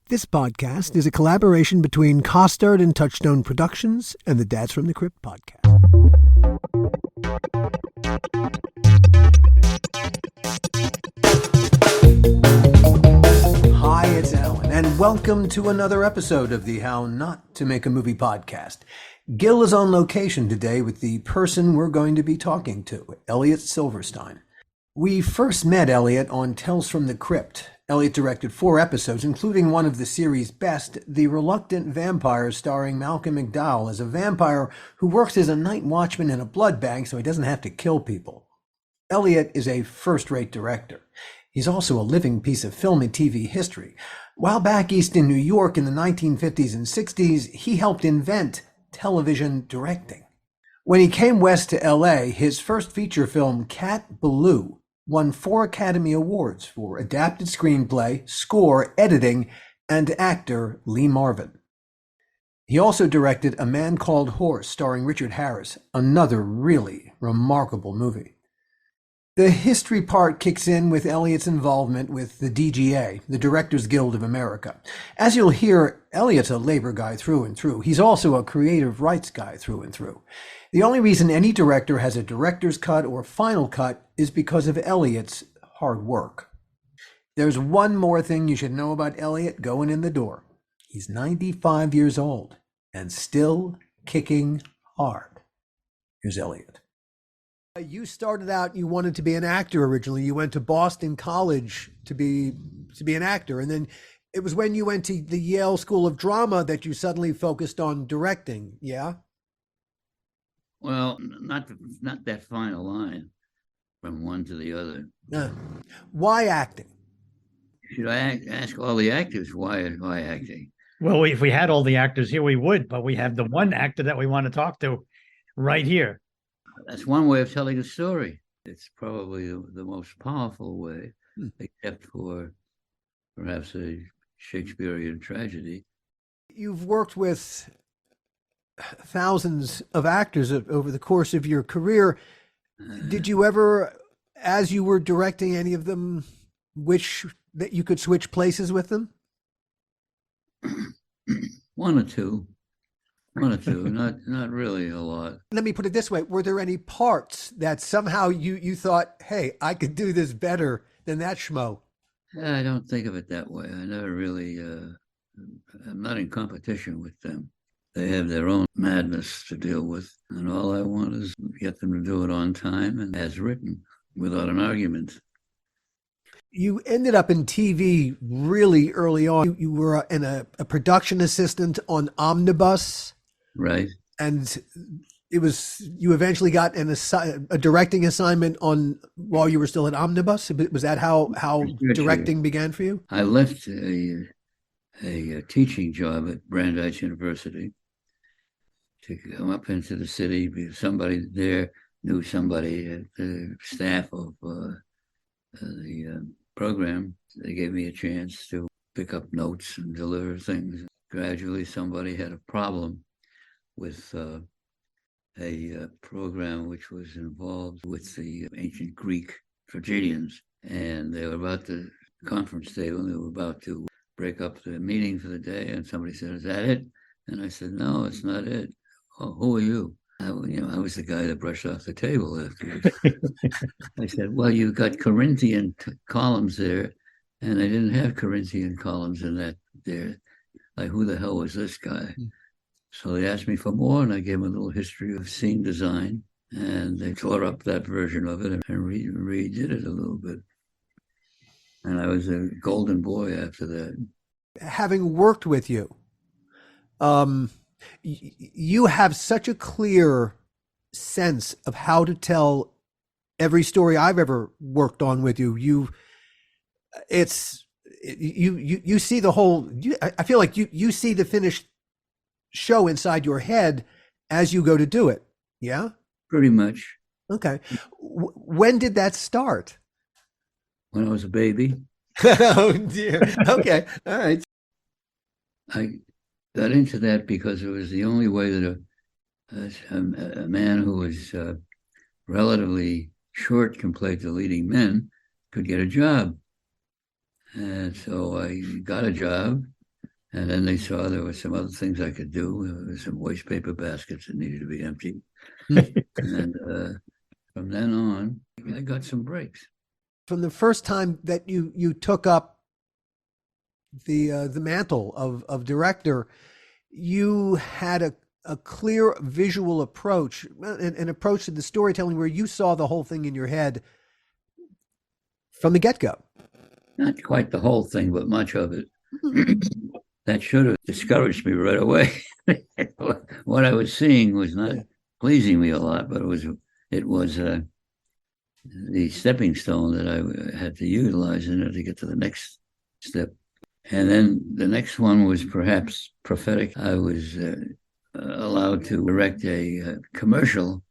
This podcast is a collaboration between Costard and Touchstone Productions and the Tales From The Crypt podcast. Hi, it's Alan, and welcome to another episode of the How Not to Make a Movie podcast. Gil is on location today with the person we're going to be talking to, Elliot Silverstein. We first met Elliot on Tales From The Crypt. Elliot directed 4 episodes, including one of the series' best, The Reluctant Vampire, starring Malcolm McDowell as a vampire who works as a night watchman in a blood bank so he doesn't have to kill people. Elliot is a first-rate director. He's also a living piece of film and TV history. While back east in New York in the 1950s and 60s, he helped invent television directing. When he came west to LA, his first feature film, Ballou, won 4 Academy Awards for adapted screenplay, score, editing, and actor Lee Marvin. He also directed A Man Called Horse, starring Richard Harris, another really remarkable movie. The history part kicks in with Elliot's involvement with the DGA, the Directors Guild of America. As you'll hear, Elliot's a labor guy through and through. He's also a creative rights guy through and through. The only reason any director has a director's cut or final cut is because of Elliot's hard work. There's one more thing you should know about Elliot going in the door. He's 95 years old and still kicking hard. Here's Elliot. You started out, you wanted to be an actor originally. You went to Boston College to be an actor. And then it was when you went to the Yale School of Drama that you suddenly focused on directing, yeah? Well, not that final line from one to the other. Why acting? Should I ask all the actors why acting? Well, if we had all the actors here, we would, but we have the one actor that we want to talk to right here. That's one way of telling a story. It's probably the most powerful way, except for perhaps a Shakespearean tragedy. You've worked with thousands of actors over the course of your career. Did you ever, as you were directing any of them, wish that you could switch places with them? One or two, not really a lot. Let me put it this way. Were there any parts that somehow you thought, hey, I could do this better than that schmo? I don't think of it that way. I never really, I'm not in competition with them. They have their own madness to deal with, and all I want is get them to do it on time and as written, without an argument. You ended up in TV really early on. You were a production assistant on Omnibus. Right. And you eventually got a directing assignment while you were still at Omnibus. Was that how directing began for you? I left a teaching job at Brandeis University to come up into the city because somebody there knew somebody at the staff of the program. They gave me a chance to pick up notes and deliver things. Gradually, somebody had a problem with a program which was involved with the ancient Greek tragedians, and they were about to conference table, and they were about to break up the meeting for the day, and somebody said, "Is that it?" And I said, "No, it's not it." "Oh, who are you?" I was the guy that brushed off the table afterwards. I said, "Well, you've got Corinthian columns there, and I didn't have Corinthian columns in that there. Like, who the hell was this guy?" So they asked me for more, and I gave them a little history of scene design, and they tore up that version of it and redid it a little bit. And I was a golden boy after that. Having worked with you, you have such a clear sense of how to tell every story I've ever worked on with you. You see the whole. I feel like you see the finished show inside your head as you go to do it. Yeah, pretty much. Okay. When did that start? When I was a baby. Oh dear. Okay. All right. I got into that because it was the only way that a man who was relatively short compared to leading men could get a job. And so I got a job And then they saw there were some other things I could do. There were some waste paper baskets that needed to be emptied. And from then on, I got some breaks. From the first time that you took up the mantle of director, you had a clear visual approach, an approach to the storytelling where you saw the whole thing in your head from the get-go. Not quite the whole thing, but much of it. That should have discouraged me right away. What I was seeing was not pleasing me a lot, but it was the stepping stone that I had to utilize in order to get to the next step. And then the next one was perhaps prophetic. I was allowed to direct a commercial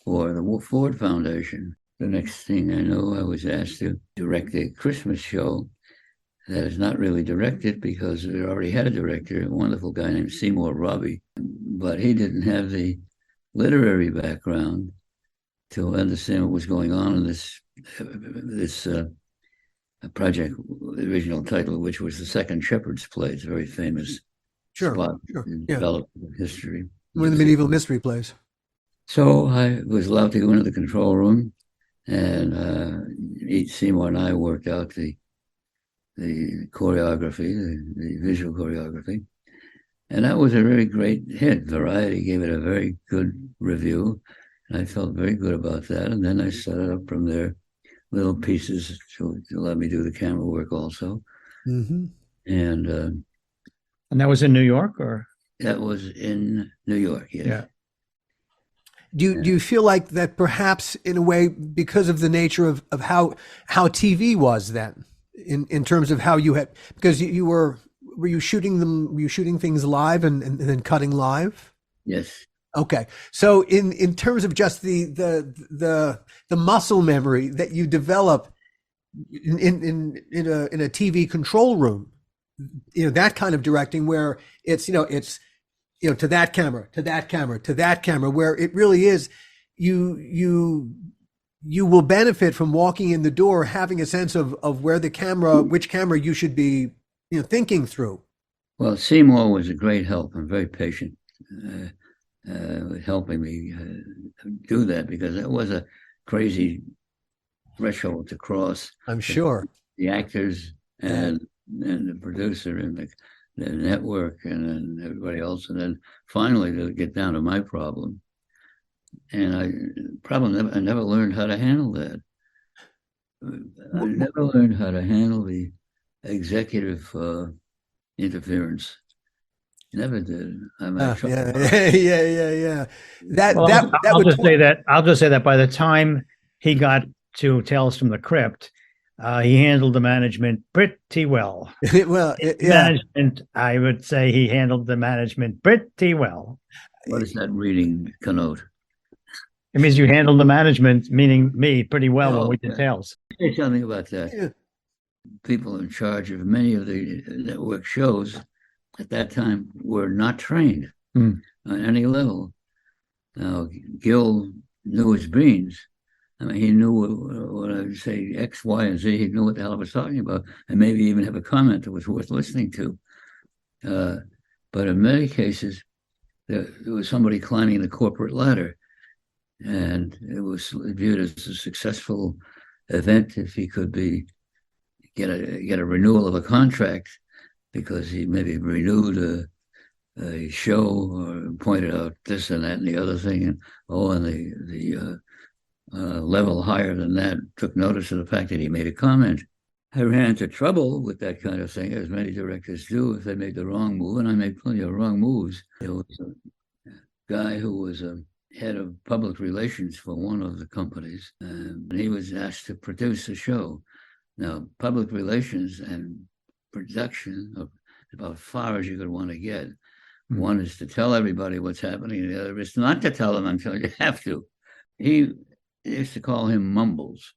for the Ford Foundation. The next thing I know, I was asked to direct a Christmas show that is not really directed because it already had a director, a wonderful guy named Seymour Robbie, but he didn't have the literary background to understand what was going on in this project, the original title of which was The Second Shepherd's Play. It's a very famous spot in development history. One of the medieval mystery plays. So I was allowed to go into the control room, and Seymour and I worked out the choreography, the visual choreography. And that was a very great hit. Variety gave it a very good review. And I felt very good about that. And then I set it up from there, little pieces to let me do the camera work also. Mm-hmm. And that was in New York, or? That was in New York, yes. Yeah. Do you feel like that perhaps in a way, because of the nature of how TV was then, in terms of how you had, because were you shooting things live and then cutting live? Yes. Okay. So in terms of just the muscle memory that you develop in a TV control room, that kind of directing where it's to that camera, to that camera, to that camera, where it really is you will benefit from walking in the door, having a sense of where which camera you should be, thinking through. Well, Seymour was a great help and very patient, helping me do that, because it was a crazy threshold to cross. I'm sure. The actors and the producer and the network and then everybody else, and then finally to get down to my problem. And I never learned how to handle that. I never learned how to handle the executive interference. Never did. Yeah. I'll just say that by the time he got to Tales from the Crypt, he handled the management pretty well. Management, I would say he handled the management pretty well. What does that reading connote? It means you handled the management, meaning me, pretty well when we did Tales. Say something about that. Yeah. People in charge of many of the network shows at that time were not trained on any level. Now, Gil knew his beans. I mean, he knew what I would say, X, Y, and Z. He knew what the hell I was talking about, and maybe even have a comment that was worth listening to. But in many cases, there was somebody climbing the corporate ladder, and it was viewed as a successful event if he could get a renewal of a contract, because he maybe renewed a show or pointed out this and that and the other thing, and the level higher than that took notice of the fact that he made a comment. I ran into trouble with that kind of thing, as many directors do if they made the wrong move, and I made plenty of wrong moves. There was a guy who was a head of public relations for one of the companies, and he was asked to produce a show. Now, public relations and production are about as far as you could want to get. One is to tell everybody what's happening, and the other is not to tell them until you have to. He used to call him Mumbles.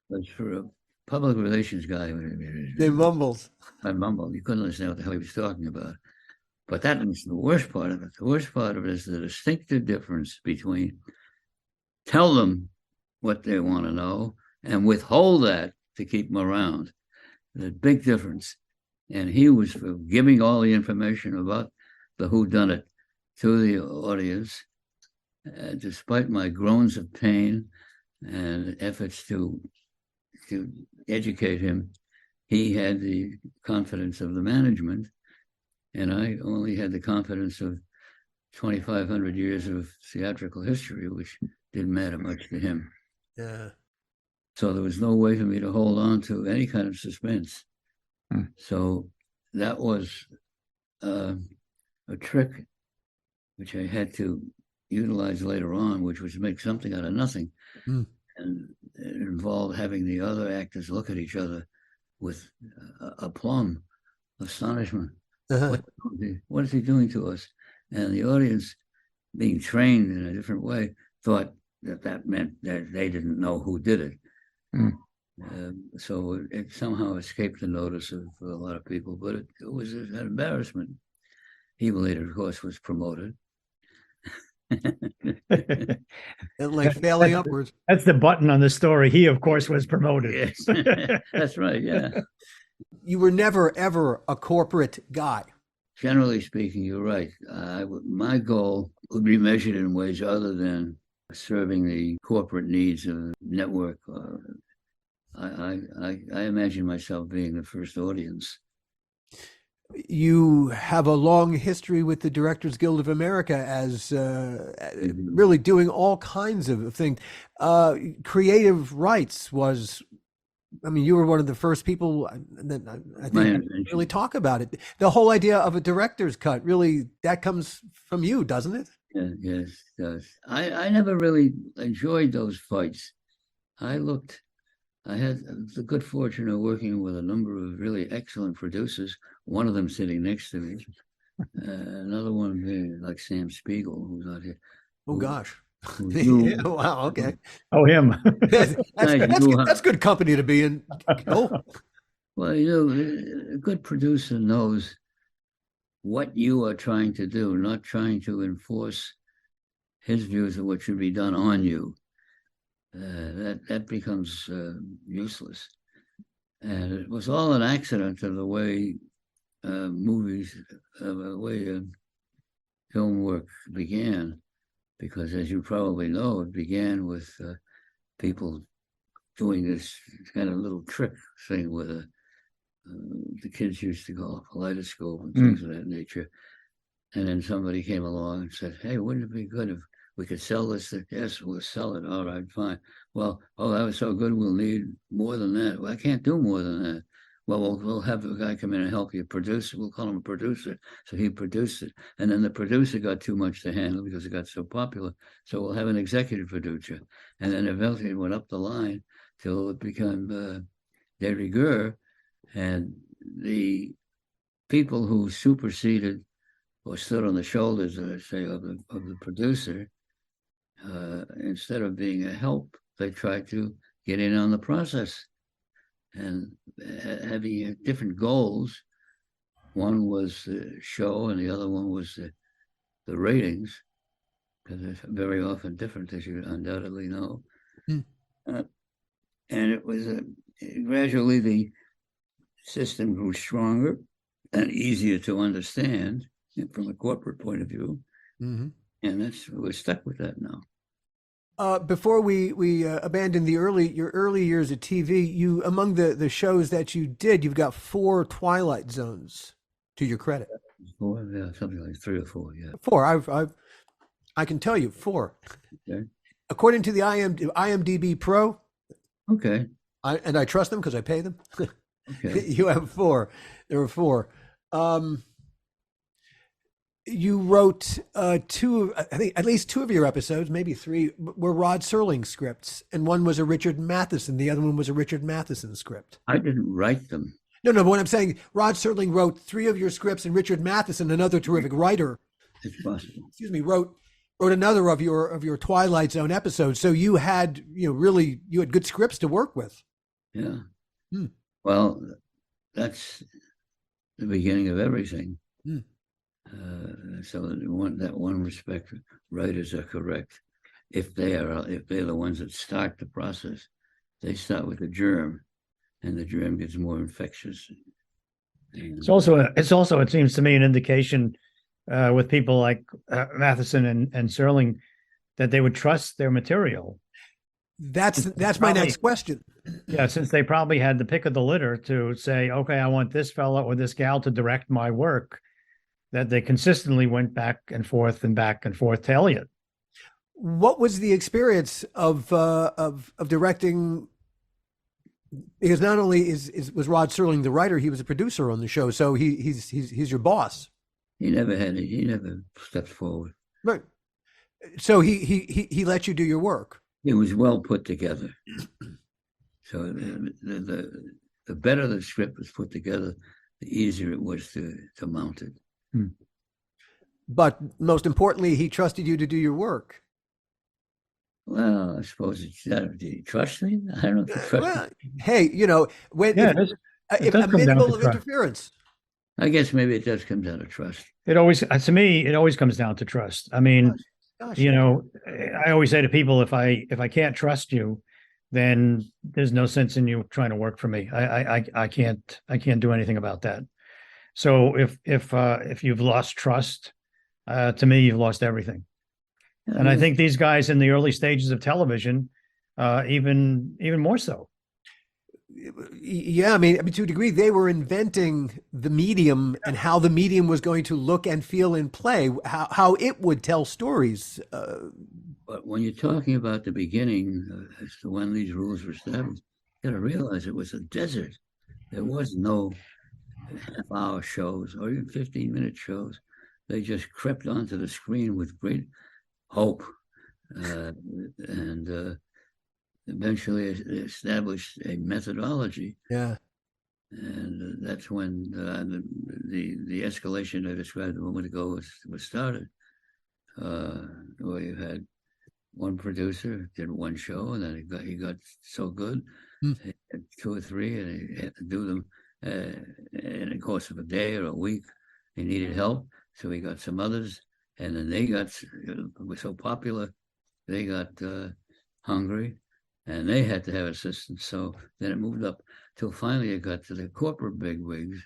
But for a public relations guy, they mumbles. I mumbled. You couldn't understand what the hell he was talking about. But that was the worst part of it. The worst part of it is the distinctive difference between tell them what they want to know and withhold that to keep them around. The big difference. And he was giving all the information about the whodunit to the audience, despite my groans of pain and efforts to educate him. He had the confidence of the management, and I only had the confidence of 2,500 years of theatrical history, which didn't matter much to him. Yeah. So there was no way for me to hold on to any kind of suspense. So that was a trick which I had to utilize later on, which was make something out of nothing. And it involved having the other actors look at each other with aplomb, astonishment. What is he doing to us? And the audience, being trained in a different way, thought that meant that they didn't know who did it. So it somehow escaped the notice of a lot of people, but it was an embarrassment. He later, of course, was promoted. Like failing upwards. That's the button on the story. He, of course, was promoted. Yes. That's right, yeah. You were never, ever a corporate guy. Generally speaking, you're right. My goal would be measured in ways other than serving the corporate needs of the network. I imagine myself being the first audience. You have a long history with the Directors Guild of America as really doing all kinds of things. Creative rights was, I mean, you were one of the first people that I think really talk about it. The whole idea of a director's cut, really, that comes from you, doesn't it? Yeah, yes, it does. I never really enjoyed those fights. I had the good fortune of working with a number of really excellent producers, one of them sitting next to me, another one being like Sam Spiegel, who's out here. Oh, gosh. Yeah, wow, okay. Oh, him. That's good company to be in. Oh. Well, a good producer knows what you are trying to do, not trying to enforce his views of what should be done on you. That becomes useless. And it was all an accident of the way film work began, because as you probably know, it began with people doing this kind of little trick thing with the kids used to call a kaleidoscope and things of that nature. And then somebody came along and said, "Hey, wouldn't it be good if we could sell this?" Yes, we'll sell it. All right, fine. Well, that was so good, we'll need more than that. Well, I can't do more than that. Well, we'll have a guy come in and help you produce it. We'll call him a producer. So he produced it. And then the producer got too much to handle because it got so popular. So we'll have an executive producer. And then eventually it went up the line till it became de rigueur. And the people who superseded or stood on the shoulders, let's say, of the producer, instead of being a help, they tried to get in on the process. And having different goals. One was the show, and the other one was the ratings, because they're very often different, as you undoubtedly know. And it was gradually the system grew stronger and easier to understand from a corporate point of view, and we're stuck with that now. Before we abandon your early years of TV, you, among the shows that you did, you've got 4 Twilight Zones to your credit. 4, yeah, something like 3 or 4, yeah. 4. I can tell you 4. Okay. According to the IMDb Pro. Okay. And I trust them because I pay them. Okay. You have 4. There were 4. You wrote 2, I think at least 2 of your episodes, maybe 3, were Rod Serling scripts, and one was a Richard Matheson. The other one was a Richard Matheson script. I didn't write them. No, but what I'm saying, Rod Serling wrote 3 of your scripts, and Richard Matheson, another terrific writer, It's possible. excuse me, wrote another of your Twilight Zone episodes. So you had, really, you had good scripts to work with. Yeah. Well, that's the beginning of everything. So in that one respect, writers are correct. If they're the ones that start the process, they start with the germ, and the germ gets more infectious It's also it seems to me an indication with people like Matheson and Serling that they would trust their material. That's my next question. Yeah, since they probably had the pick of the litter to say, okay, I want this fella or this gal to direct my work, that they consistently went back and forth to Elliot. What was the experience of directing? Because not only was Rod Serling the writer, he was a producer on the show, so he's your boss. He never stepped forward. Right. So he let you do your work. It was well put together. So the better the script was put together, the easier it was to mount it. But most importantly, he trusted you to do your work. Well, I suppose did he trust me? I don't know if he trusted me. Hey, when it a minimal of interference. I guess maybe it does come down to trust. It always comes down to trust. I mean, Gosh. I always say to people, if I can't trust you, then there's no sense in you trying to work for me. I can't do anything about that. So if you've lost trust, to me, you've lost everything. And I think these guys in the early stages of television, even more so. Yeah, I mean, to a degree, they were inventing the medium and how the medium was going to look and feel in play, how it would tell stories. But when you're talking about the beginning, as to when these rules were established, you got to realize it was a desert. There was no half-hour shows or even 15-minute shows. They just crept onto the screen with great hope, and eventually established a methodology. Yeah, and that's when the escalation I described a moment ago was started. Where you had one producer did one show, and then he got so good, he had two or three, and he had to do them in the course of a day or a week. He needed help, so he got some others. And then they were so popular, they got hungry, and they had to have assistance. So then it moved up till finally it got to the corporate bigwigs,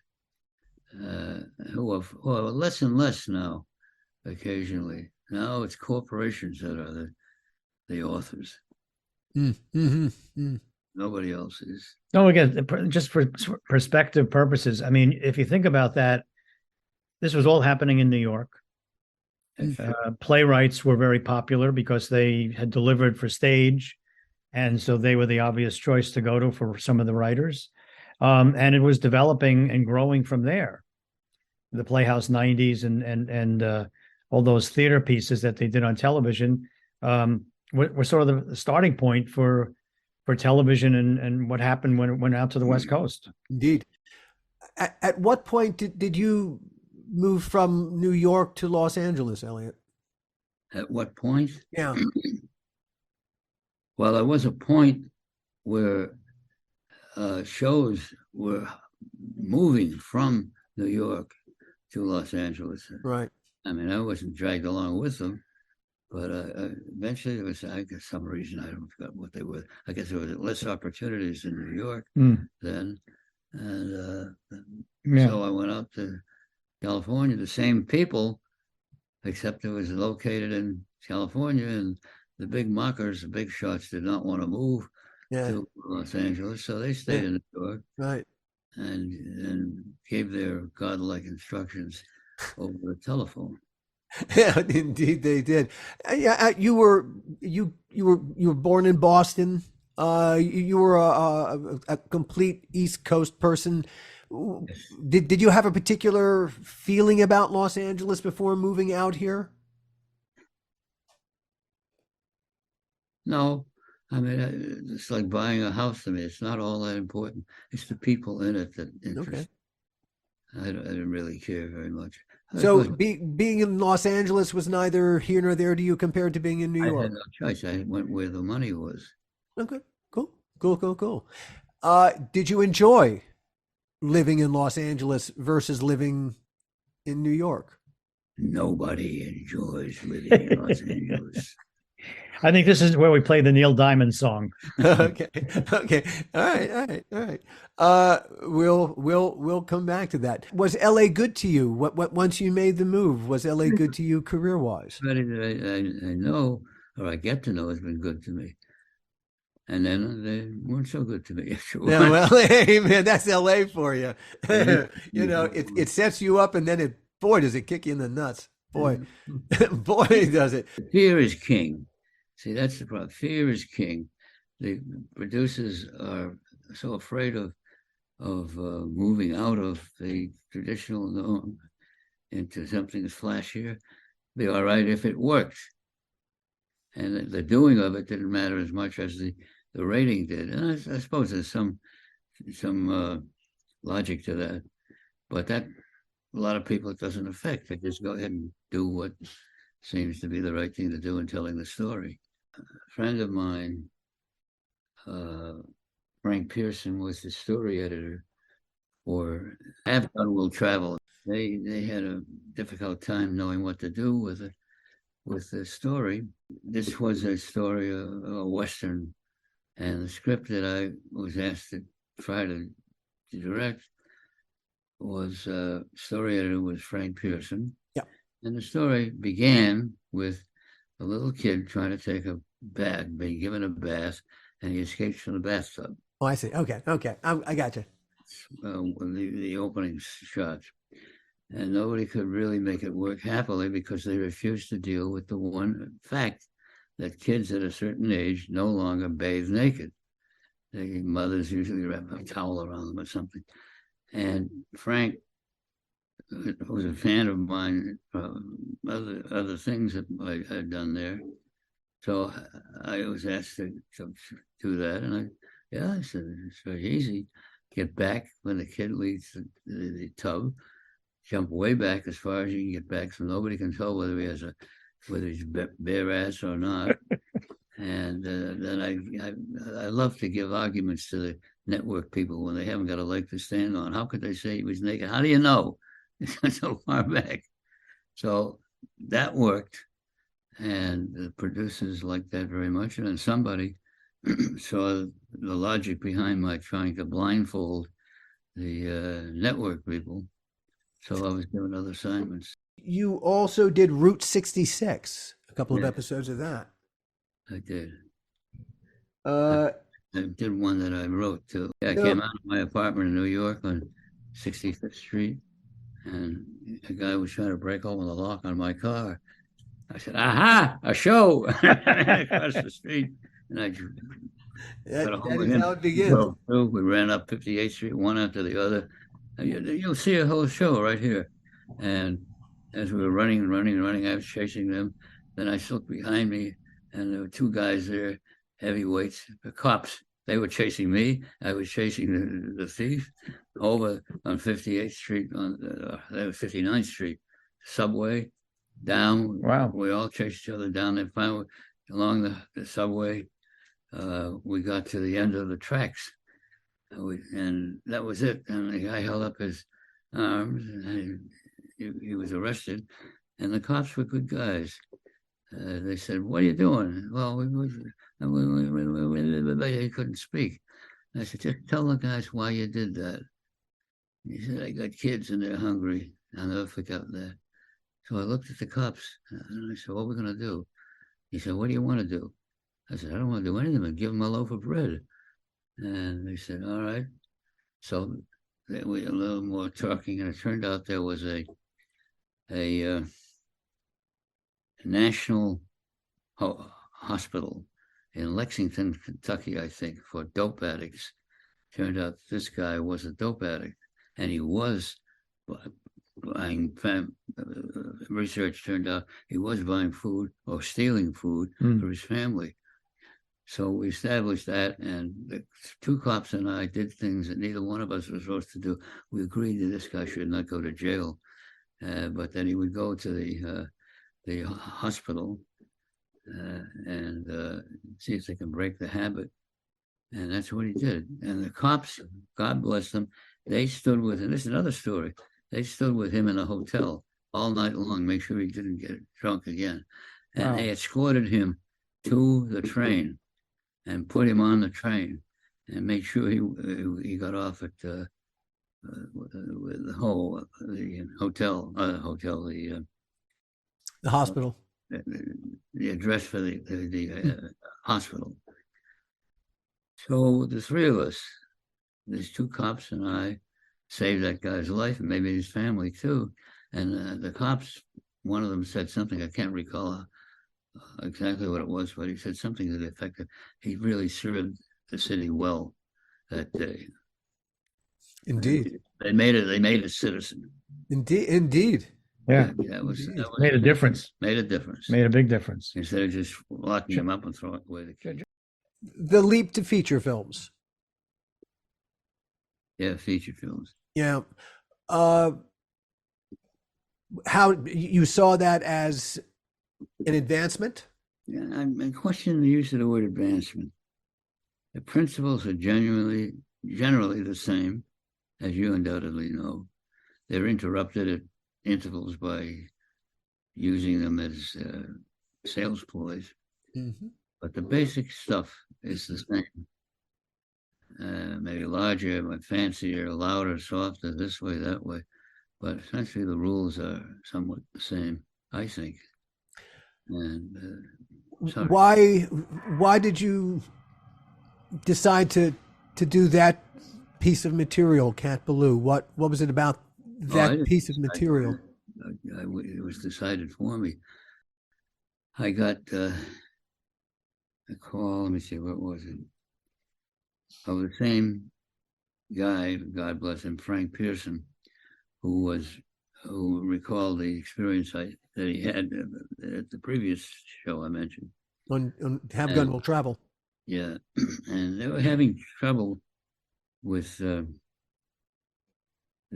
who are less and less now, occasionally. Now it's corporations that are the authors. Nobody else is. No, again, just for perspective purposes, I mean, if you think about that, this was all happening in New York. Playwrights were very popular because they had delivered for stage, and so they were the obvious choice to go to for some of the writers. And it was developing and growing from there. The Playhouse 90s and all those theater pieces that they did on television were sort of the starting point for television and what happened when it went out to the West Coast. Indeed. At what point did you move from New York to Los Angeles, Elliot? At what point? Yeah. Well, there was a point where shows were moving from New York to Los Angeles. Right. I mean, I wasn't dragged along with them, but eventually there was, I guess, some reason, I don't forget what they were. I guess there were less opportunities in New York then. And so I went out to California, the same people, except it was located in California, and the big mockers, the big shots did not want to move to Los Angeles, so they stayed in New York, right, and gave their godlike instructions over the telephone. Yeah, indeed they did. Yeah, you were born in Boston. You were a complete East Coast person. Did you have a particular feeling about Los Angeles before moving out here? No, I mean, it's like buying a house to me. It's not all that important. It's the people in it that interest. Okay. I didn't really care very much. So being in Los Angeles was neither here nor there to you compared to being in New York? I had no choice. I went where the money was. Okay, cool. Did you enjoy living in Los Angeles versus living in New York? Nobody enjoys living in Los Angeles. I think this is where we play the Neil Diamond song. Okay. Okay. All right. All right. All right. We'll come back to that. Was LA good to you? What once you made the move, was LA good to you career wise? Everybody that I know or I get to know has been good to me. And then they weren't so good to me. Yeah, well, hey man, that's LA for you. You know, it sets you up and then boy, does it kick you in the nuts. Boy, boy, does it. Fear is king. See, that's the problem. Fear is king. The producers are so afraid of moving out of the traditional norm into something flashier. Be all right if it worked. And the doing of it didn't matter as much as the rating did. And I suppose there's some logic to that. But that, a lot of people, it doesn't affect. They just go ahead and do what seems to be the right thing to do in telling the story. A friend of mine, Frank Pearson, was the story editor for Have Gun Will Travel. They had a difficult time knowing what to do with the story. This was a story, a Western, and the script that I was asked to try to direct was story editor was Frank Pearson. Yeah. And the story began with a little kid trying to take a bath, being given a bath, and he escapes from the bathtub. Oh, I see. Okay. Okay. I got you. The opening shots. And nobody could really make it work happily because they refused to deal with the one fact that kids at a certain age no longer bathe naked. Their mothers usually wrap a towel around them or something. And Frank was a fan of mine, other things that I had done there. So I was asked to do that. And I said, it's very easy. Get back when the kid leaves the tub. Jump way back as far as you can get back, so nobody can tell whether he's bare ass or not. And then I love to give arguments to the network people when they haven't got a leg to stand on. How could they say he was naked? How do you know? It's so far back. So that worked, and the producers liked that very much. And then somebody saw the logic behind my trying to blindfold the network people. So I was given other assignments. You also did Route 66, a couple of episodes of that. I did. I did one that I wrote too. I came out of my apartment in New York on 65th Street, and a guy was trying to break open the lock on my car. I said, "Aha, a show!" Across the street, and I that is how it begins. We ran up 58th Street, one after the other. You'll see a whole show right here. And as we were running, I was chasing them. Then I looked behind me, and there were two guys there, heavyweights, the cops. They were chasing me. I was chasing the thief over on 58th Street, on 59th Street, subway, down. Wow. We all chased each other down there. Finally, along the subway, we got to the end of the tracks. And that was it. And the guy held up his arms, and he was arrested. And the cops were good guys. They said, "What are you doing?" Well, he couldn't speak. I said, "Just tell the guys why you did that." He said, "I got kids and they're hungry." I'll never forget that. So I looked at the cops and I said, "What are we going to do?" He said, "What do you want to do?" I said, "I don't want to do anything but give them a loaf of bread." And they said, "All right." So we a little more talking, and it turned out there was a national hospital in Lexington, Kentucky, I think, for dope addicts. Turned out this guy was a dope addict, and he was buying. Research turned out he was buying food or stealing food for his family. So we established that, and the two cops and I did things that neither one of us was supposed to do. We agreed that this guy should not go to jail, but then he would go to the hospital and see if they can break the habit. And that's what he did. And the cops, God bless them, they stood with him. This is another story. They stood with him in a hotel all night long, make sure he didn't get drunk again. And they escorted him to the train and put him on the train and make sure he got off at the hotel, The hospital. The address for the hospital. So the three of us, there's two cops and I, saved that guy's life and maybe his family too. And the cops, one of them said something, I can't recall exactly what it was, but he said something to the effect that he really served the city well that day. Indeed. They made a citizen. Indeed. Yeah. That was Made a difference. Made a difference. Made a big difference. Instead of just locking him up and throwing away the kid. The leap to feature films. Yeah, feature films. Yeah. How you saw that as an advancement? Yeah, I question the use of the word advancement. The principles are generally the same, as you undoubtedly know. They're interrupted at intervals by using them as sales ploys. Mm-hmm. But the basic stuff is the same. Maybe larger, but fancier, louder, softer, this way, that way. But essentially the rules are somewhat the same, I think. And why did you decide to do that piece of material, Cat Ballou? What was it about that piece of material? It was decided for me. I got a call, let me see, what was it? Of the same guy, God bless him, Frank Pearson, who recalled the experience that he had at the previous show I mentioned. On Have Gun Will Travel. Yeah, and they were having trouble with the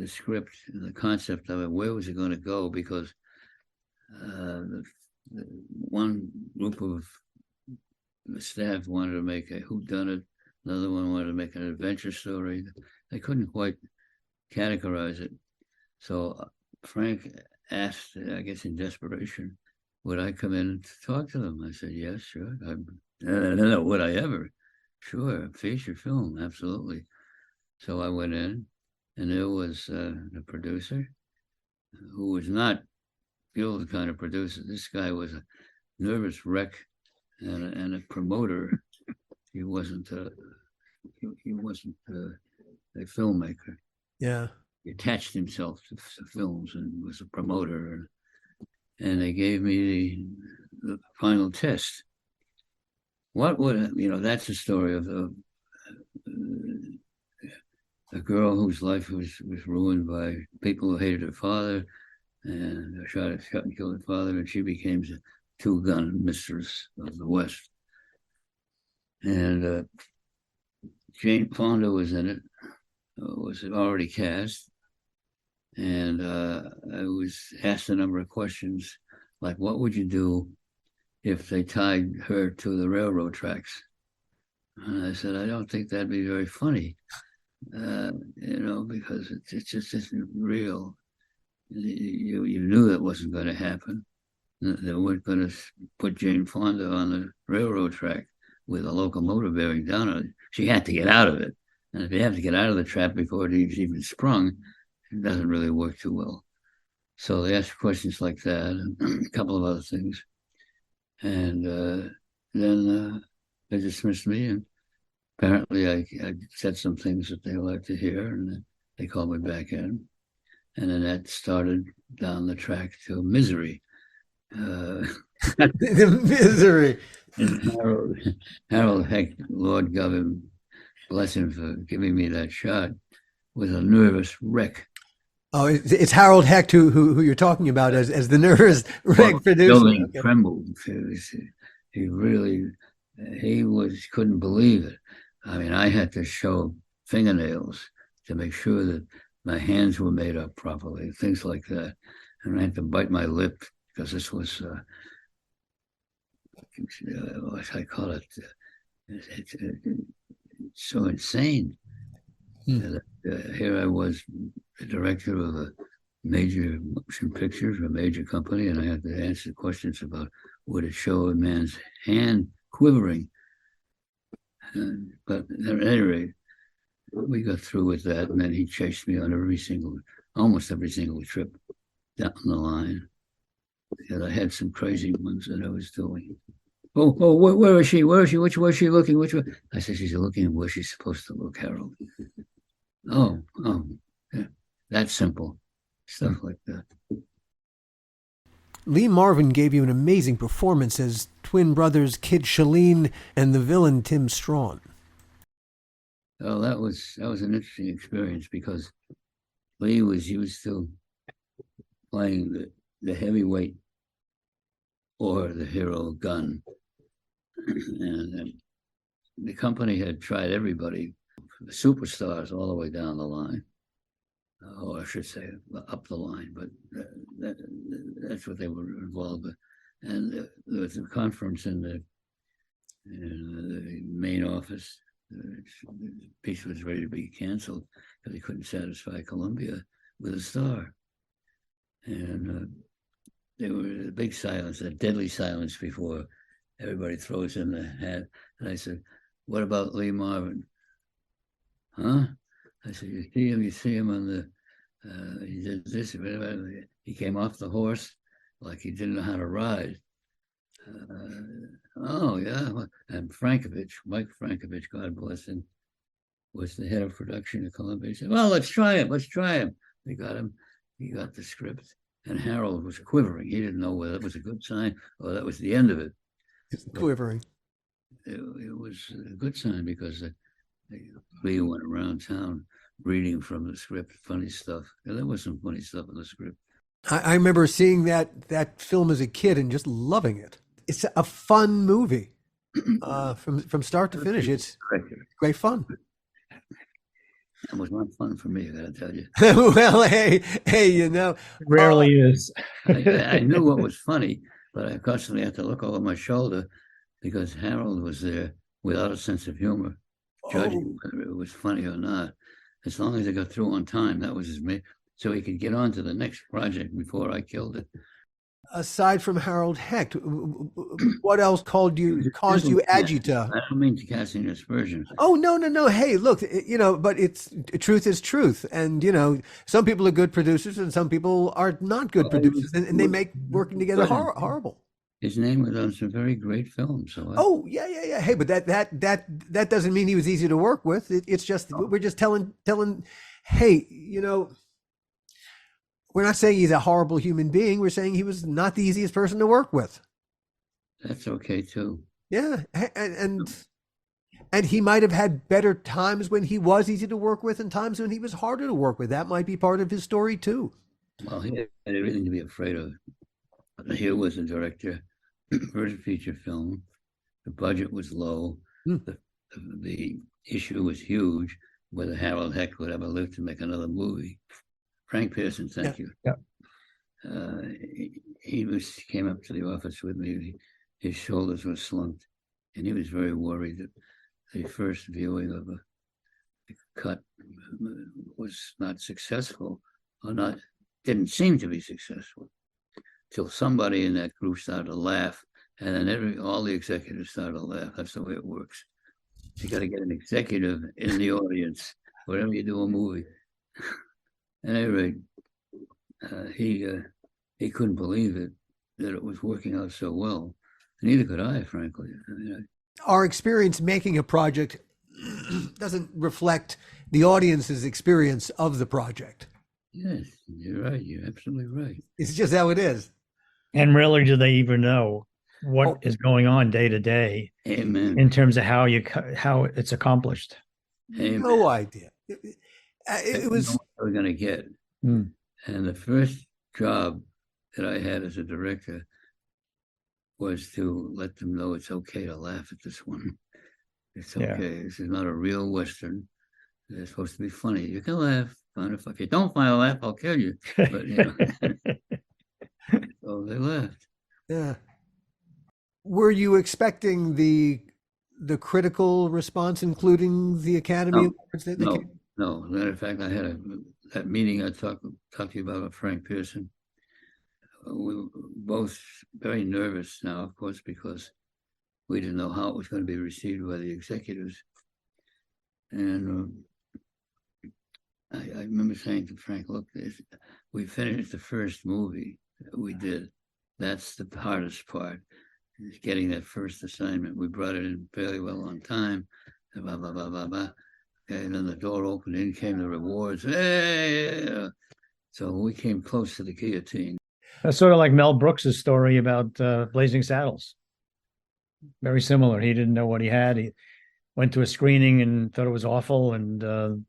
script, the concept of it. Where was it going to go? Because the one group of the staff wanted to make a whodunit, another one wanted to make an adventure story. They couldn't quite categorize it. So Frank asked, I guess in desperation, would I come in to talk to them? I said, yes, sure. No, would I ever? Sure, feature film, absolutely. So I went in, and there was the producer, who was not Gil's kind of producer. This guy was a nervous wreck and a promoter. He wasn't a filmmaker. Yeah. He attached himself to films and was a promoter. And they gave me the final test. What would, that's the story of a girl whose life was ruined by people who hated her father and shot and killed her father, and she became a two-gun mistress of the West. And Jane Fonda was in it, was already cast. And I was asked a number of questions, like, what would you do if they tied her to the railroad tracks? And I said, I don't think that'd be very funny, because it just isn't real. You knew that wasn't going to happen. They weren't going to put Jane Fonda on the railroad track with a locomotive bearing down on it. She had to get out of it. And if you have to get out of the trap before it's even sprung, it doesn't really work too well. So they asked questions like that and a couple of other things. And then they dismissed me, and apparently I said some things that they liked to hear, and they called me back in. And then that started down the track to Misery. The Misery. And Harold Heck, Lord Governor, bless him for giving me that shot, was a nervous wreck. Oh, it's Harold Hecht who you're talking about as the nervous wreck producer. Building trembled. He couldn't believe it. I mean, I had to show fingernails to make sure that my hands were made up properly, things like that. And I had to bite my lip because this was, what I call it, it's so insane. Here I was, the director of a major motion picture for a major company, and I had to answer questions about would it show a man's hand quivering. But at any rate, we got through with that, and then he chased me on almost every single trip down the line. And I had some crazy ones that I was doing. Oh, where is she? Where is she? Which way is she looking? Which way? I said, she's looking where she's supposed to look, Harold. Oh, yeah, that's simple. Stuff like that. Lee Marvin gave you an amazing performance as twin brothers Kid Shalene and the villain Tim Strawn. Oh, that was an interesting experience because Lee was used to playing the heavyweight or the hero gun. And the company had tried everybody, the superstars all the way down the line, or I should say up the line, but that's what they were involved with. And there was a conference in the main office. The piece was ready to be canceled because he couldn't satisfy Columbia with a star. And there was a big silence, a deadly silence before everybody throws in the hat. And I said, what about Lee Marvin? Huh? I said, you see him on the, he did this, he came off the horse like he didn't know how to ride. Oh, yeah. And Mike Frankovich, God bless him, was the head of production at Columbia. He said, well, let's try him. They got him. He got the script. And Harold was quivering. He didn't know whether that was a good sign or that was the end of it. Quivering. It was a good sign because Lee went around town reading from the script, funny stuff. And there was some funny stuff in the script. I remember seeing that film as a kid and just loving it. It's a fun movie from start to finish. It's great fun. It was not fun for me, I gotta tell you. Well, hey, it rarely is. I knew what was funny, but I constantly had to look over my shoulder because Harold was there without a sense of humor, judging whether it was funny or not. As long as I got through on time, that was his so he could get on to the next project before I killed it. Aside from Harold Hecht, what else caused you agita? I don't mean to cast any aspersion. Oh, no. Hey, look, but truth is truth. And, some people are good producers and some people are not good producers and they make working together horrible. His name was on some very great films. So yeah. Hey, but that doesn't mean he was easy to work with. It's just, we're just telling, hey, we're not saying he's a horrible human being. We're saying he was not the easiest person to work with. That's okay too. Yeah, and he might have had better times when he was easy to work with and times when he was harder to work with. That might be part of his story too. Well, he had everything to be afraid of. Here was a director, first feature film. The budget was low. The issue was huge. Whether Harold Hecht would ever live to make another movie. Frank Pearson, thank you. Yeah. He came up to the office with me. His shoulders were slumped, and he was very worried that the first viewing of a cut was not successful, or didn't seem to be successful, till somebody in that group started to laugh, and then all the executives started to laugh. That's the way it works. You got to get an executive in the audience whenever you do a movie. At any rate, he couldn't believe that it was working out so well. Neither could I, frankly. Our experience making a project doesn't reflect the audience's experience of the project. Yes, you're right. You're absolutely right. It's just how it is. And rarely do they even know what is going on day to day. Amen. In terms of how it's accomplished. Amen. No idea. It was what we're going to get. And the first job that I had as a director was to let them know it's okay to laugh at this one. It's okay. Yeah. This is not a real Western. It's supposed to be funny. You can laugh. If you don't find a laugh, I'll kill you. But, so they laughed. Yeah. Were you expecting the critical response, including the Academy Awards? No. Matter of fact, I had that meeting I talked to you about with Frank Pearson we were both very nervous now, of course, because we didn't know how it was going to be received by the executives. And I remember saying to Frank, look, we finished the first movie that we did. That's the hardest part, is getting that first assignment. We brought it in fairly well on time. Blah, blah, blah, blah, blah. And then the door opened, in came the rewards. Hey! So we came close to the guillotine. That's sort of like Mel Brooks's story about Blazing Saddles. Very similar. He didn't know what he had. He went to a screening and thought it was awful, and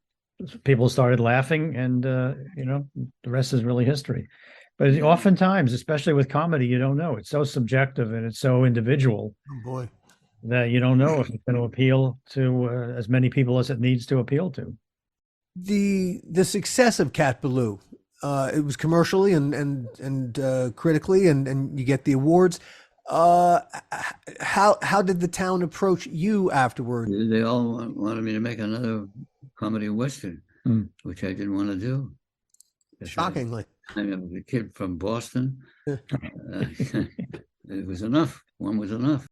people started laughing, and the rest is really history. But oftentimes, especially with comedy, you don't know. It's so subjective and it's so individual. Oh boy. That you don't know if it's going to appeal to as many people as it needs to appeal to. The success of Cat Ballou, it was commercially and critically, and you get the awards. How did the town approach you afterward? They all wanted me to make another comedy western, which I didn't want to do. Shockingly. I'm a kid from Boston. It was enough. One was enough.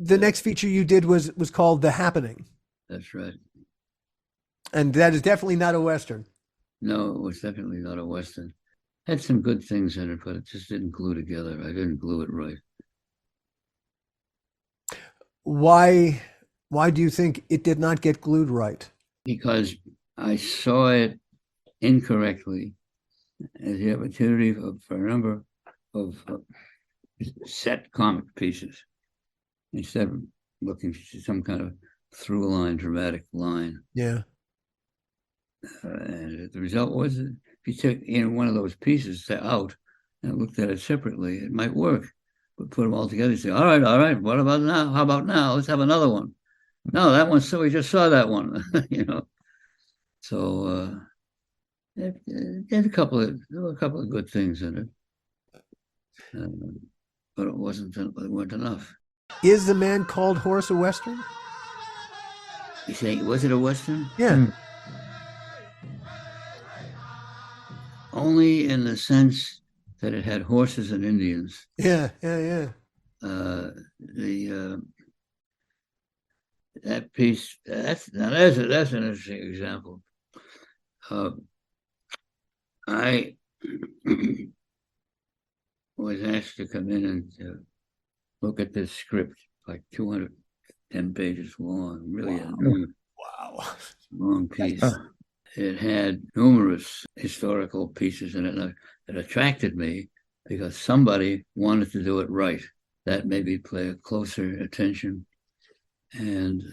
The next feature you did was called The Happening. That's right. And that is definitely not a Western. No, it was definitely not a Western. Had some good things in it, but it just didn't glue together. I didn't glue it right. Why do you think it did not get glued right? Because I saw it incorrectly as the opportunity for a number of set comic pieces, instead of looking for some kind of through line, dramatic line. Yeah. And the result was, if you took one of those pieces out and looked at it separately, it might work. But put them all together and say, all right, what about now? How about now? Let's have another one. No, that one, so we just saw that one, So there were a couple of good things in it. But it weren't enough. Is The Man Called Horse a Western? You say, was it a Western? Yeah. Only in the sense that it had horses and Indians. Yeah. That piece, that's an interesting example. I was asked to come in and look at this script, like 210 pages long, really Wow. long piece. It had numerous historical pieces in it that attracted me because somebody wanted to do it right. That made me pay closer attention. And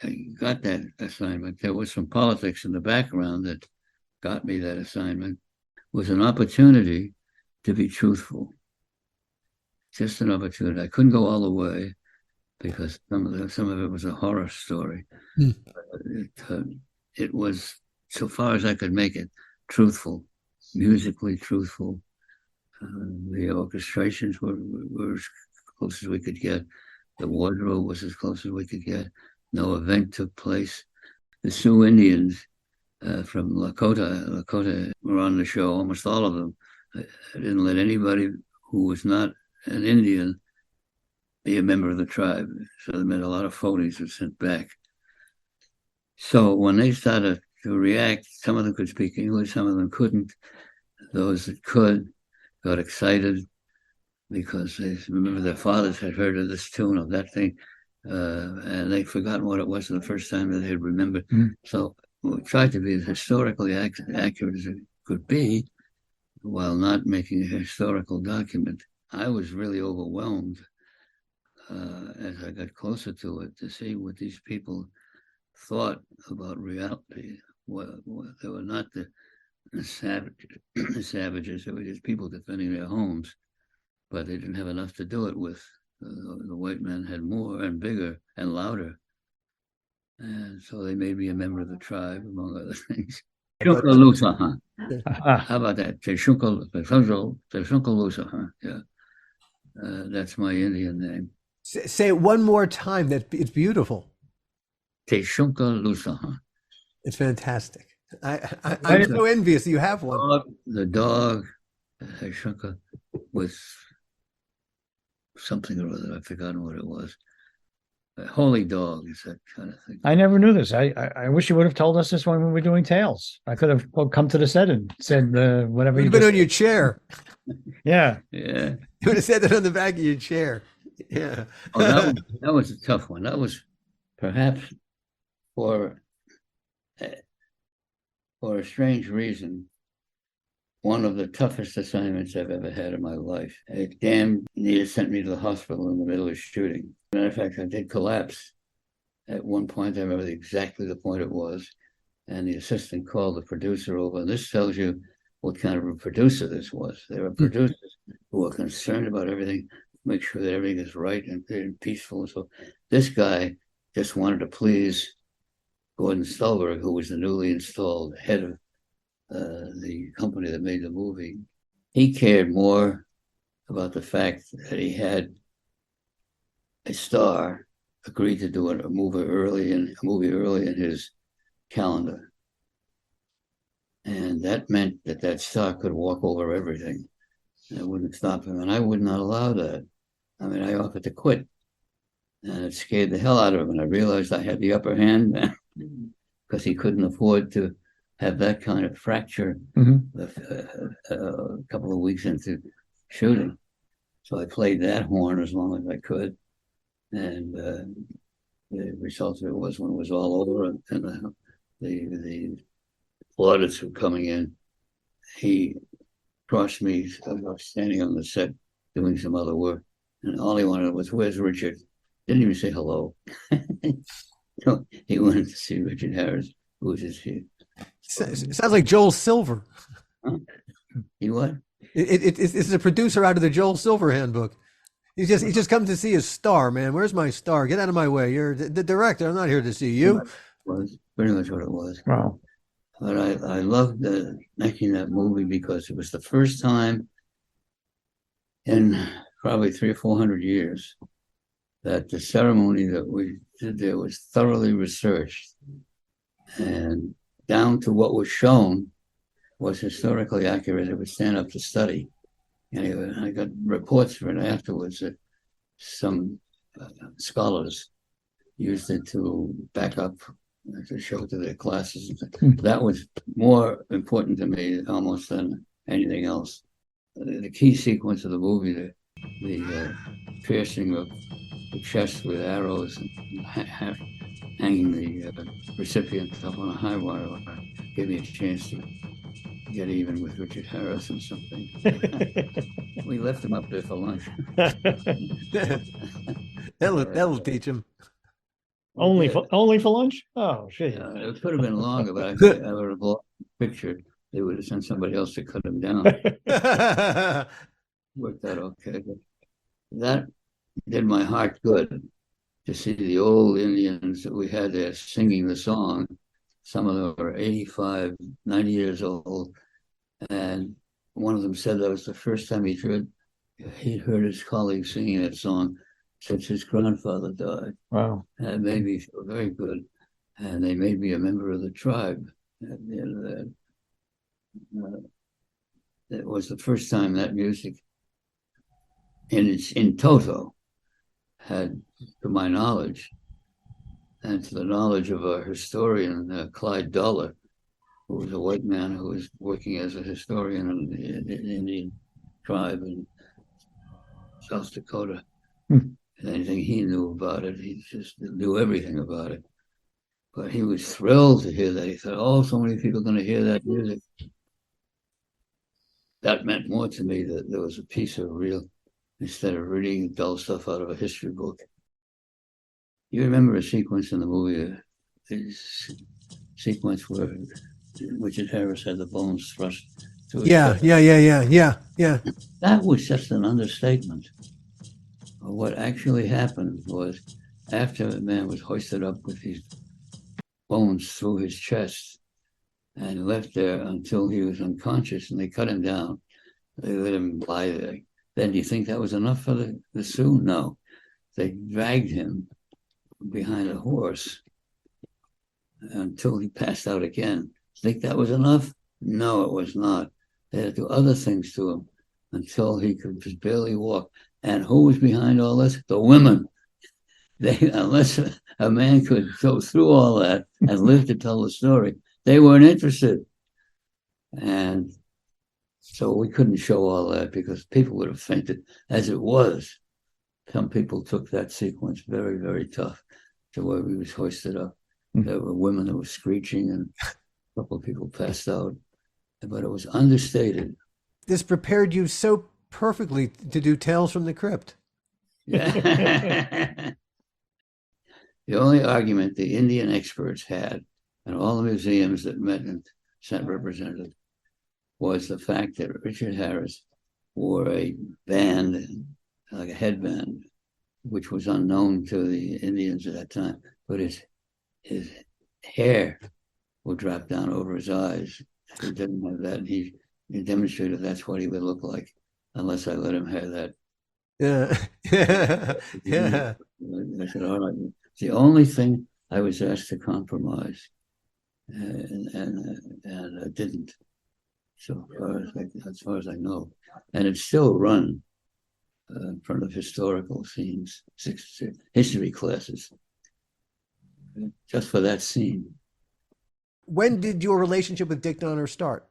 I got that assignment. There was some politics in the background that got me that assignment. It was an opportunity to be truthful. Just an opportunity. I couldn't go all the way because some of it was a horror story. It was, so far as I could make it, truthful, musically truthful. The orchestrations were as close as we could get. The wardrobe was as close as we could get. No event took place. The Sioux Indians from Lakota were on the show, almost all of them. I didn't let anybody who was not an Indian be a member of the tribe. So they made a lot of phonies were sent back. So when they started to react, some of them could speak English, some of them couldn't. Those that could got excited because they remember their fathers had heard of this tune, of that thing, and they'd forgotten what it was the first time that they'd remembered. So we tried to be as historically accurate as it could be while not making a historical document. I was really overwhelmed as I got closer to it to see what these people thought about reality. Well, they were not the savages. They were just people defending their homes, but they didn't have enough to do it with. The white men had more and bigger and louder. And so they made me a member of the tribe, among other things. How about that? Yeah. That's my Indian name. Say it one more time. It's beautiful. It's fantastic. I'm so envious you have one. The dog, with something or other. I've forgotten what it was. A holy dog is that kind of thing. I never knew this. I wish you would have told us this when we were doing Tales. I could have come to the set and said whatever You've been on your chair. Yeah. Yeah. You would have said that on the back of your chair. Yeah. Oh, that was a tough one. That was perhaps for a strange reason, one of the toughest assignments I've ever had in my life. It damn near sent me to the hospital in the middle of shooting. Matter of fact, I did collapse. At one point, I remember exactly the point it was, and the assistant called the producer over, and this tells you what kind of a producer this was. There were producers who were concerned about everything, make sure that everything is right and peaceful. So this guy just wanted to please Gordon Stolberg, who was the newly installed head of the company that made the movie. He cared more about the fact that he had a star agreed to do a movie early in his calendar, and that meant that star could walk over everything. And it wouldn't stop him, and I would not allow that. I mean, I offered to quit, and it scared the hell out of him. And I realized I had the upper hand because he couldn't afford to have that kind of fracture a couple of weeks into shooting. So I played that horn as long as I could. And the result of it was, when it was all over and the plaudits were coming in, he crossed me. I was standing on the set doing some other work, and all he wanted was, "Where's Richard?" Didn't even say hello. So he wanted to see Richard Harris, who was his here. Sounds like Joel Silver. Huh? He what? It's a producer out of the Joel Silver handbook. He's just come to see his star, man. Where's my star? Get out of my way. You're the director. I'm not here to see you. It was pretty much what it was. Wow. But I loved making that movie because it was the first time in probably 300 or 400 years that the ceremony that we did there was thoroughly researched, and down to what was shown was historically accurate. It would stand up to study. Anyway, I got reports for it afterwards that some scholars used it to back up, to show to their classes. That was more important to me almost than anything else. The key sequence of the movie, the piercing of the chest with arrows and hanging the recipient up on a high wire, gave me a chance to get even with Richard Harris and something. We left him up there for lunch. That'll teach him. Only for lunch? Oh shit! It could have been longer, but I would have blocked the picture. They would have sent somebody else to cut him down. Worked out okay. But that did my heart good to see the old Indians that we had there singing the song. Some of them were 85, 90 years old. And one of them said that was the first time he'd heard his colleagues singing that song since his grandfather died. Wow. And it made me feel very good. And they made me a member of the tribe at the end of that. It was the first time that music in toto had, to my knowledge, and to the knowledge of a historian, Clyde Dollar, who was a white man who was working as a historian in the Indian tribe in South Dakota. Anything he knew about it, he just knew everything about it. But he was thrilled to hear that. He thought, "Oh, so many people are going to hear that music." That meant more to me, that there was a piece of real, instead of reading dull stuff out of a history book. You remember a sequence in the movie, this sequence where Richard Harris had the bones thrust to his chest? Yeah. That was just an understatement. What actually happened was, after the man was hoisted up with these bones through his chest and left there until he was unconscious, and they cut him down, they let him lie there. Then do you think that was enough for the Sioux? No. They dragged him behind a horse until he passed out again. Think that was enough? No, it was not. They had to do other things to him. until he could just barely walk. And who was behind all this? The women. Unless a man could go through all that and live to tell the story, they weren't interested. And so we couldn't show all that because people would have fainted. As it was, some people took that sequence very, very tough to where we was hoisted up. There were women that were screeching and a couple of people passed out, but it was understated. This prepared you so perfectly to do Tales from the Crypt. Yeah. The only argument the Indian experts had, and all the museums that met and sent representatives, was the fact that Richard Harris wore a band, like a headband, which was unknown to the Indians at that time, but his hair would drop down over his eyes. He didn't have that, and he demonstrated that's what he would look like unless I let him have that. Yeah. Yeah. I said, all right. It's the only thing I was asked to compromise, and I didn't. So as far as I know, and it's still run in front of historical scenes, history classes, just for that scene. When did your relationship with Dick Donner start?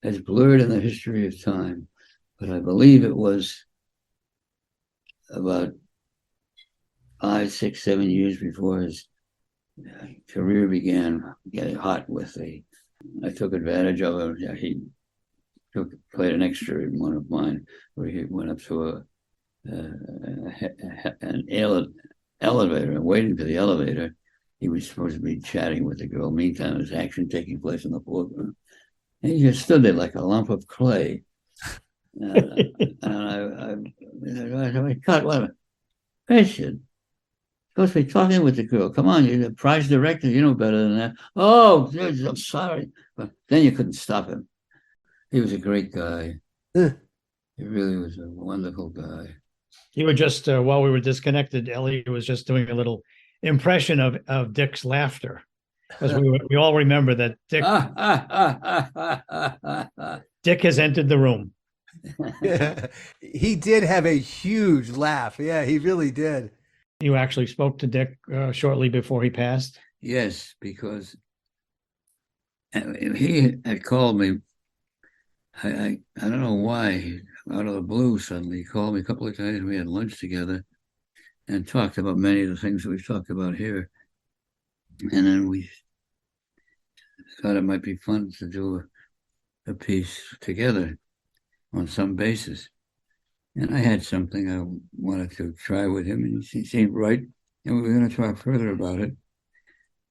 It's blurred in the history of time, but I believe it was about 5, 6, 7 years before his career began getting hot with I took advantage of it. Yeah, he played an extra in one of mine where he went up to an elevator and waiting for the elevator. He was supposed to be chatting with the girl. Meantime, there's action taking place in the foreground. And he just stood there like a lump of clay. And I cut, wait a minute. Patient. Supposed to be talking with the girl. Come on, you're the prize director. You know better than that. Oh, I'm sorry. But then you couldn't stop him. He was a great guy. He really was a wonderful guy. You were just, while we were disconnected, Elliot was just doing a little impression of Dick's laughter. Because we all remember that Dick has entered the room. Yeah. He did have a huge laugh. Yeah, he really did. You actually spoke to Dick shortly before he passed? Yes, because he had called me. I don't know why, out of the blue suddenly. He called me a couple of times. We had lunch together and talked about many of the things that we've talked about here. And then we thought it might be fun to do a piece together on some basis. And I had something I wanted to try with him, and he seemed right. And we were going to talk further about it.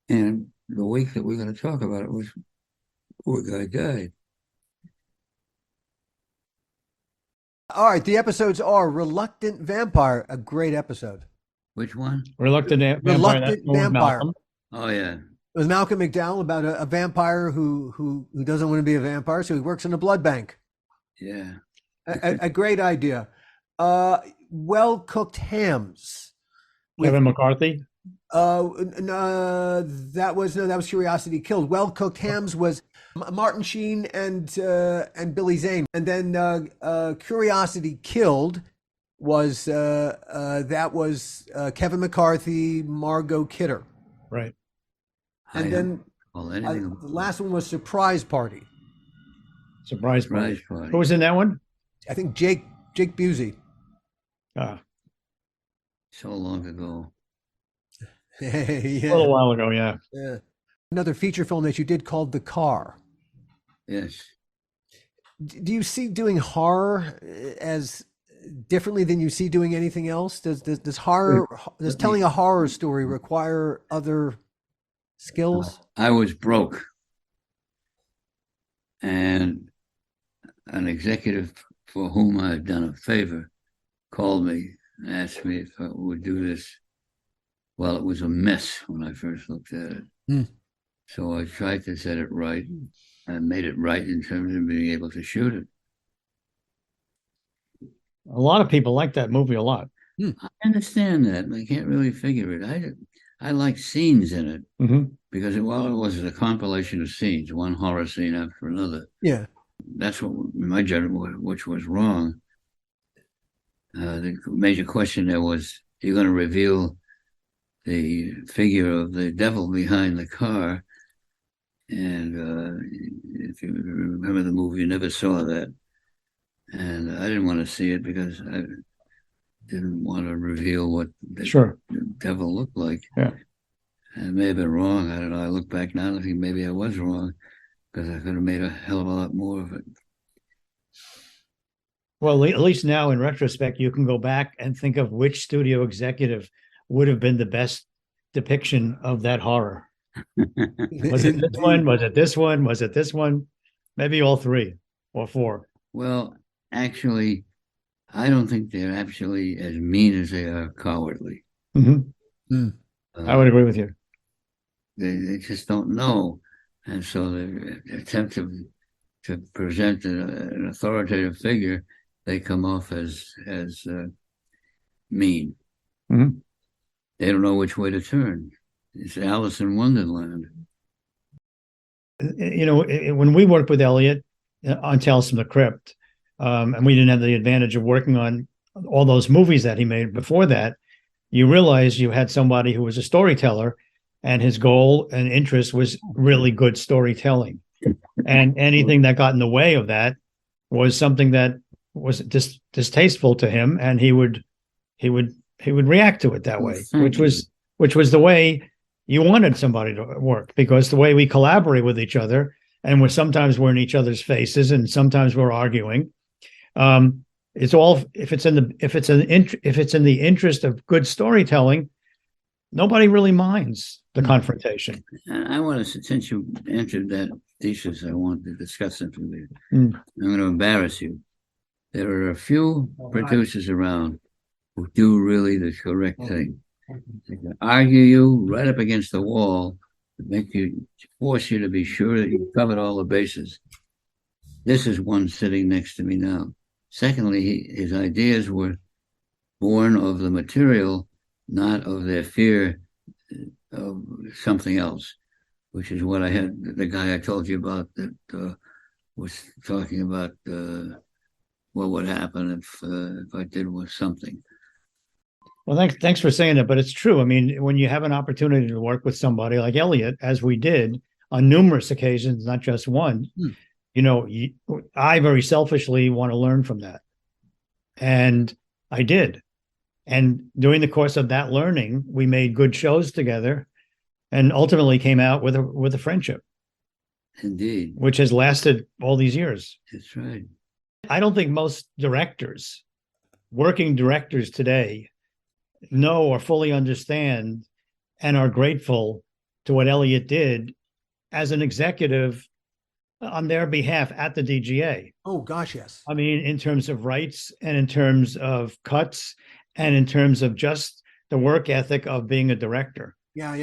And the week that we were going to talk about it was poor guy died. All right, the episodes are Reluctant Vampire, a great episode. Which one? Reluctant Vampire. Reluctant Vampire. Oh, yeah. It was Malcolm McDowell about a vampire who doesn't want to be a vampire, so he works in a blood bank. Yeah. A great idea. Well-cooked hams. Kevin McCarthy. That was Curiosity Killed. Well-cooked hams was Martin Sheen and Billy Zane, and then Curiosity Killed was Kevin McCarthy, Margot Kidder, right? And then the last one was Surprise Party. Surprise Party. Who was in that one? I think Jake Busey. So long ago. Yeah. A little while ago, yeah. Yeah. Another feature film that you did called The Car. Yes. Do you see doing horror as differently than you see doing anything else? Does telling a horror story require other skills? I was broke, and an executive for whom I had done a favor called me and asked me if I would do this. Well, it was a mess when I first looked at it. So I tried to set it right. I made it right in terms of being able to shoot it. A lot of people like that movie a lot. I understand that. I can't really figure it. I like scenes in it because while it was a compilation of scenes, one horror scene after another. Yeah. That's what my judgment, which was wrong. The major question there was, you're going to reveal the figure of the devil behind the car. And if you remember the movie, you never saw that. And I didn't want to see it because I didn't want to reveal what the devil looked like. Yeah. I may have been wrong. I don't know. I look back now and think maybe I was wrong because I could have made a hell of a lot more of it. Well, at least now in retrospect, you can go back and think of which studio executive would have been the best depiction of that horror. Was it this one? Was it this one? Was it this one? Maybe all three or four. Well, actually, I don't think they're actually as mean as they are cowardly. Mm-hmm. I would agree with you. They just don't know. And so the attempt to present an authoritative figure, they come off as mean. Mm-hmm. They don't know which way to turn. It's Alice in Wonderland. You know, when we worked with Elliot on Tales from the Crypt, and we didn't have the advantage of working on all those movies that he made before that, you realize you had somebody who was a storyteller, and his goal and interest was really good storytelling. And anything that got in the way of that was something that was distasteful to him, and he would react to it that way, which was the way you wanted somebody to work, because the way we collaborate with each other, and sometimes we're in each other's faces, and sometimes we're arguing. It's all if it's in the interest of good storytelling, nobody really minds the confrontation. I want to, since you answered that thesis, I want to discuss something with you. I'm going to embarrass you. There are a few producers around who do really the correct thing. They can argue you right up against the wall to force you to be sure that you've covered all the bases. This is one sitting next to me now. Secondly, his ideas were born of the material, not of their fear of something else, which is what I had, the guy I told you about that was talking about what would happen if I did something. Well, thanks for saying that, but it's true. I mean, when you have an opportunity to work with somebody like Elliot, as we did on numerous occasions, not just one, you know, I very selfishly want to learn from that. And I did. And during the course of that learning, we made good shows together and ultimately came out with a friendship. Indeed. Which has lasted all these years. That's right. I don't think most directors, working directors today, know or fully understand and are grateful to what Elliot did as an executive on their behalf at the DGA. Oh, gosh, yes. I mean, in terms of rights and in terms of cuts and in terms of just the work ethic of being a director. Yeah.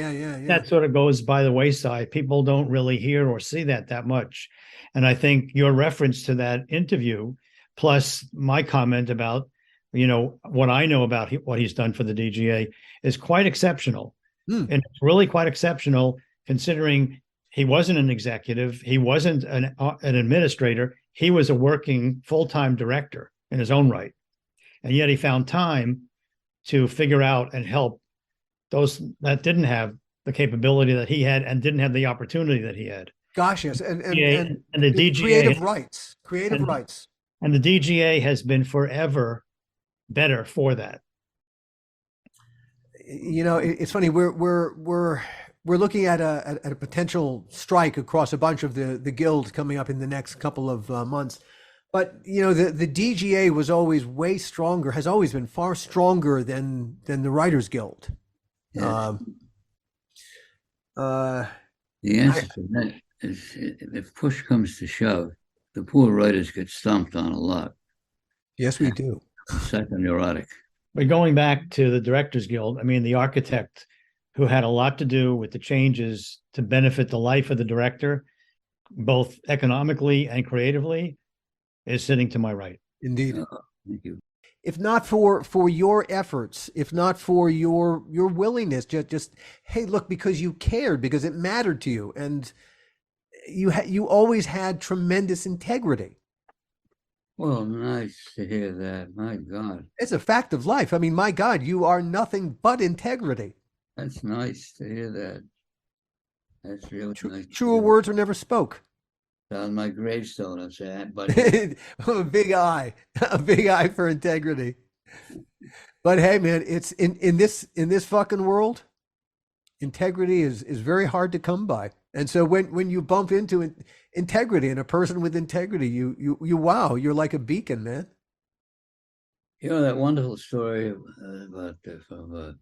That sort of goes by the wayside. People don't really hear or see that much. And I think your reference to that interview, plus my comment about, you know, what I know about what he's done for the DGA is quite exceptional. And it's really quite exceptional considering he wasn't an executive. He wasn't an administrator. He was a working full-time director in his own right. And yet he found time to figure out and help those that didn't have the capability that he had and didn't have the opportunity that he had. Gosh, yes. And the DGA, creative rights. And the DGA has been forever better for that. You know, it's funny. We're looking at a potential strike across a bunch of the guilds coming up in the next couple of months. But you know, the DGA was always way stronger. Has always been far stronger than the Writers Guild. Yes. The answer to that is, if push comes to shove, the poor writers get stomped on a lot. Yes, we do. Psychoneurotic. But going back to the Directors Guild, I mean, the architect who had a lot to do with the changes to benefit the life of the director, both economically and creatively, is sitting to my right. Indeed. Thank you. If not for your efforts, if not for your willingness, just hey, look, because you cared, because it mattered to you, and you always had tremendous integrity. Well, nice to hear that. My God. It's a fact of life. I mean, my God, you are nothing but integrity. That's nice to hear that. That's really nice. Truer words were never spoke. On my gravestone, I'll say that, buddy. a big eye for integrity. But hey, man, it's in this fucking world, integrity is very hard to come by. And so when you bump into integrity and a person with integrity, you wow, you're like a beacon, man. You know that wonderful story about from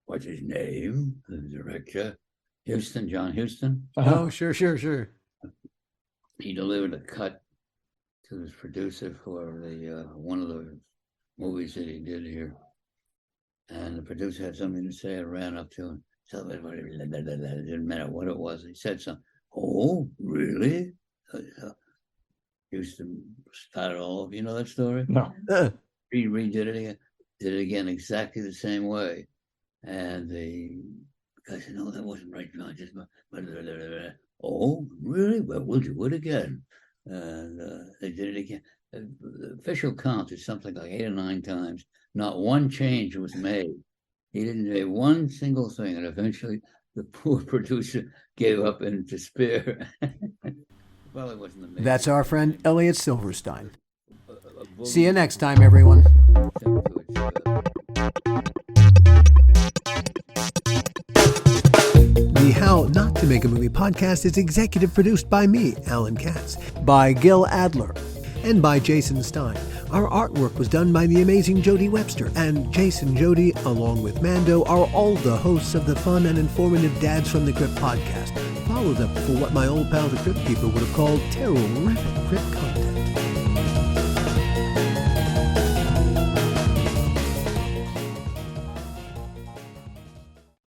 what's his name, the director, John Huston. Oh, sure. He delivered a cut to his producer for the one of the movies that he did here, and the producer had something to say. I ran up to him. It didn't matter what it was. He said something. Oh, really? Houston started all over. You know that story? No. He redid it again. Did it again exactly the same way. And the guy said, no, that wasn't right. No, just oh, really? Well, we'll do it again. And they did it again. The official count is something like 8 or 9 times. Not one change was made. He didn't say one single thing, and eventually the poor producer gave up in despair. Well, it wasn't amazing. That's our friend Elliot Silverstein. See you next time, everyone. The How Not to Make a Movie podcast is executive produced by me, Alan Katz, by Gil Adler, and by Jason Stein. Our artwork was done by the amazing Jody Webster, and Jason Jody, along with Mando, are all the hosts of the fun and informative Dads from the Crypt podcast. Follow them for what my old pal the Crypt Keeper would have called terrific crypt content.